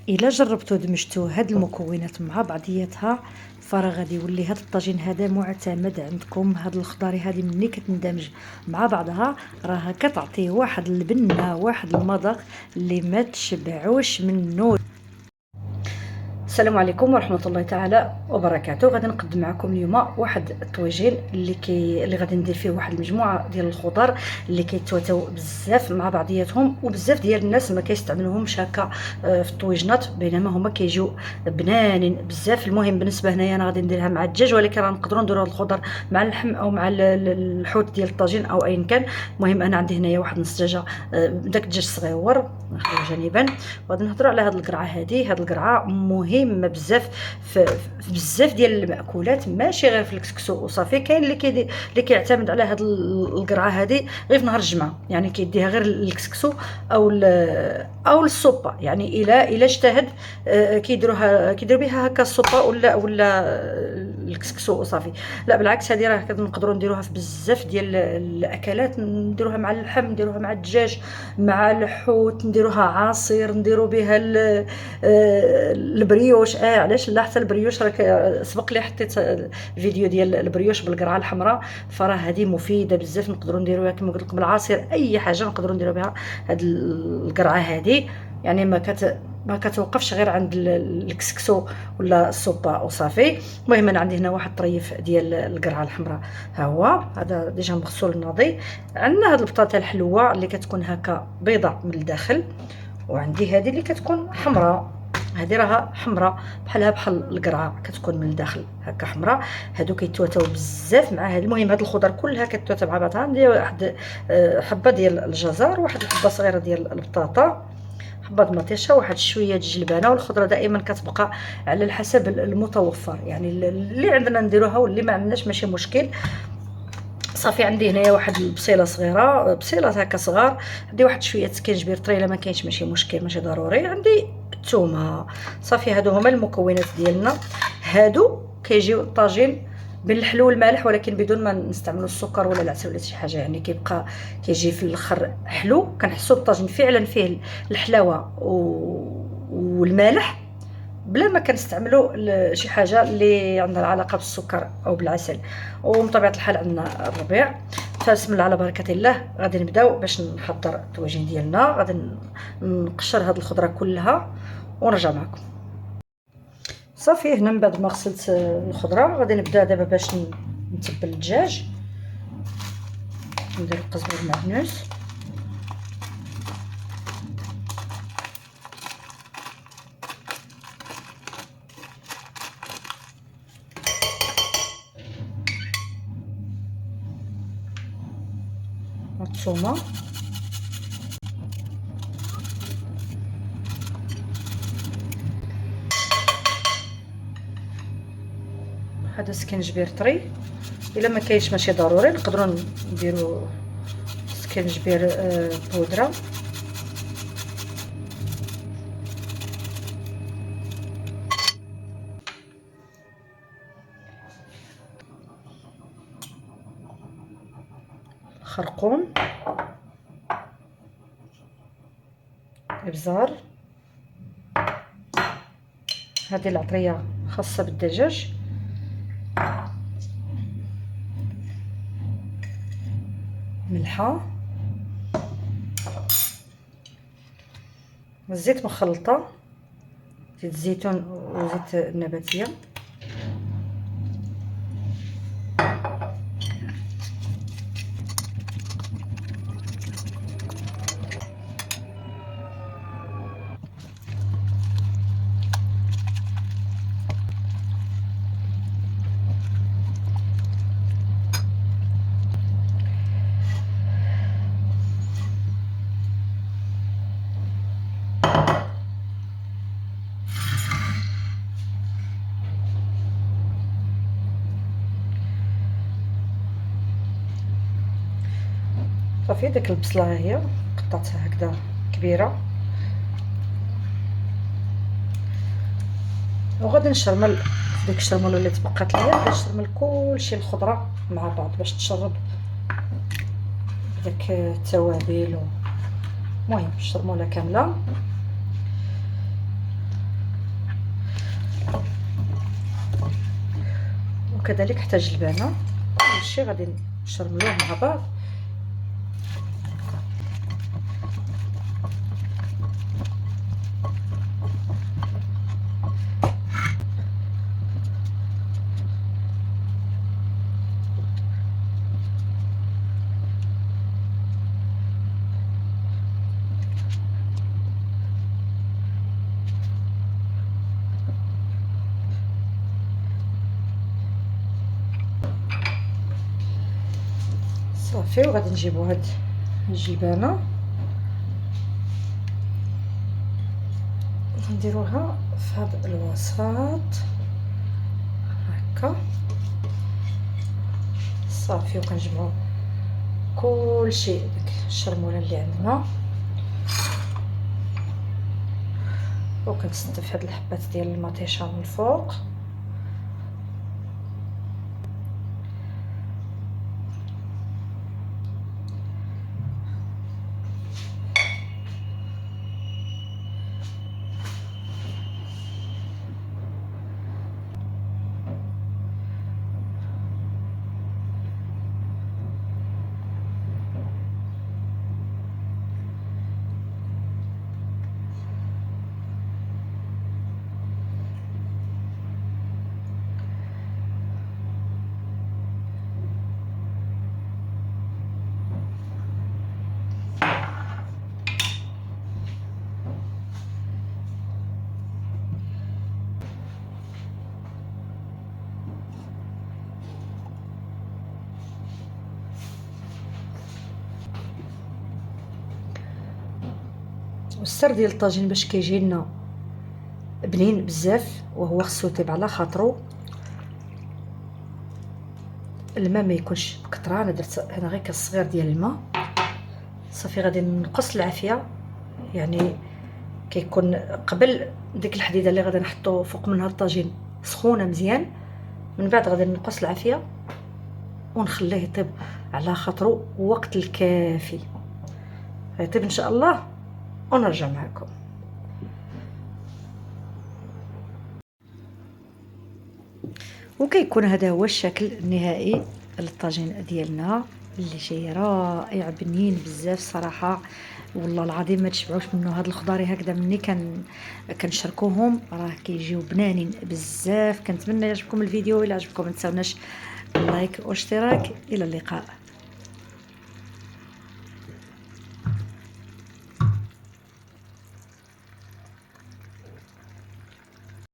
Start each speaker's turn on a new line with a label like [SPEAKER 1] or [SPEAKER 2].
[SPEAKER 1] الا جربتوا دمجتوا هاد المكونات مع بعضياتها فراه غادي يولي هاد الطاجين هذا معتمد عندكم. هاد الخضاري هذه ملي كتندمج مع بعضها راها كتعطيه واحد البنه، واحد المذاق اللي ما تشبعوش منه. السلام عليكم ورحمه الله تعالى وبركاته. غادي نقدم معكم اليوم واحد الطويجين اللي غادي ندير فيه واحد المجموعه ديال الخضر اللي كيتواتاو بزاف مع بعضياتهم، وبزاف ديال الناس ما كيستعملوهمش هكا في الطويجنات، بينما هما كيجيو بنانين بزاف. المهم بالنسبه هنايا انا غادي نديرها مع الدجاج، ولكن راه نقدروا نديروا هاد الخضر مع اللحم او مع الحوت ديال الطاجين او ايا كان. المهم انا عندي هنايا واحد نص دجاجه، داك الدجاج الصغيور نخليه جانبا. وغادي نهضروا على هاد القرعه هذه. هاد القرعه مهمه بزاف في بزاف ديال المأكولات، ماشي غير في الكسكسو وصافي. كاين اللي كيعتمد على هاد القرعه هذه غير في نهار الجمعه، يعني كيديها غير الكسكسو او السوبه. يعني الا اجتهد كيديروا بها هكا السوبه ولا الكسكسو وصافي. لا بالعكس، هذه راه نقدروا نديروها في بزاف ديال الاكلات. نديروها مع اللحم، نديروها مع الدجاج، مع الحوت، نديروها عصير، نديروا بها البريوش. علاش لا، حتى البريوش راك سبق لي حطيت الفيديو ديال البريوش بالقرعه الحمراء، فراه هذه مفيده بزاف. نقدروا نديروها كما قلت لكم بالعصير، اي حاجه نقدروا نديروا بها هذه القرعه هذه. يعني ما كتوقفش غير عند الكسكسو ولا السوبه وصافي. المهم انا عندي هنا واحد طريف ديال القرعه الحمراء، ها هو هذا ديجا مغسول ناضي. عندنا هاد البطاطا الحلوه اللي كتكون هكا بيضاء من الداخل، وعندي هذه اللي كتكون حمراء. هذه راها حمراء بحال القرعه، كتكون من الداخل هكا حمراء. هادو كيتواتاو بزاف مع هذا. المهم هاد الخضر كلها كتواتى مع بعضها. ندير واحد حبه ديال الجزر، واحد الحبه صغيره ديال البطاطا، حبه مطيشه، واحد شويه الجلبانه. والخضره دائما كتبقى على الحسب المتوفر، يعني اللي عندنا نديروها واللي ما عندناش ماشي مشكل. صافي عندي هنايا واحد البصيله صغيره، بصيلات هكا صغار. عندي واحد شويه سكينجبير طري، الا ما كاينش ماشي مشكل، ماشي ضروري. عندي الثومه. صافي هادو هما المكونات ديالنا. هادو كيجيو الطاجين بين الحلو والمالح، ولكن بدون ما نستعملوا السكر ولا العسل ولا شي حاجه. يعني كيبقى كيجي في الاخر حلو. كنحسوا الطاجين فعلا فيه الحلاوه والمالح، بلا ما كنستعملوا شي حاجه اللي عندها علاقه بالسكر او بالعسل. ومن طبيعه الحال عندنا الربيع. فبسم الله على بركه الله غادي نبداو باش نحضر الطواجن ديالنا. غادي نقشر هاد الخضره كلها ونرجع معكم. صافي هنا من بعد ما غسلت الخضره غادي نبدا دابا باش نتبل الدجاج. ندير القزبر المعدنوس، الثومه، هذا سكينجبير طري. الا ما كاينش ماشي ضروري، نقدروا نديروا سكينجبير بودره. خرقوم، ابزار. هذه العطريه خاصه بالدجاج. ملحه، الزيت مخلطه، زيت الزيتون وزيت النباتيه. صافي ديك البصله ها هي قطعتها هكذا كبيره، وغادي نشرمل ديك الشرموله اللي تبقات ليا. غادي نشرمل كلشي الخضره مع بعض باش تشرب داك التوابل. المهم الشرموله كامله. وكذلك حتى الجلبانه. كلشي غادي نشرملوه مع بعض. صافي، وغادي نجيبو هاد الجلبانه نديروها في هاد الوسط هكا. صافي، وكنجمعو كلشي داك الشرموله اللي عندنا، وكنستف هاد الحبات ديال المطيشه من الفوق. والسر ديال الطاجين باش كيجي لنا بنين بزاف، وهو خصو يطيب على خاطرو. الماء ما يكونش بكثره، انا درت هنا غير كاس صغير ديال الماء. صافي، غادي نقص العافيه، يعني كيكون قبل ديك الحديده اللي غادي نحطو فوق منها الطاجين سخونه مزيان. من بعد غادي نقص العافيه ونخليه يطيب على خاطرو وقت الكافي. غيطيب ان شاء الله ونرجع معكم. وكيكون هذا هو الشكل النهائي للطاجين ديالنا اللي جاي رائع بنين بزاف صراحه. والله العظيم ما تشبعوش منه. هاد الخضاري هكذا مني كنشاركوهم راه كيجيو بنانين بزاف. كنتمنى يعجبكم الفيديو. الا عجبكم ما تنساوناش اللايك والاشتراك. الى اللقاء.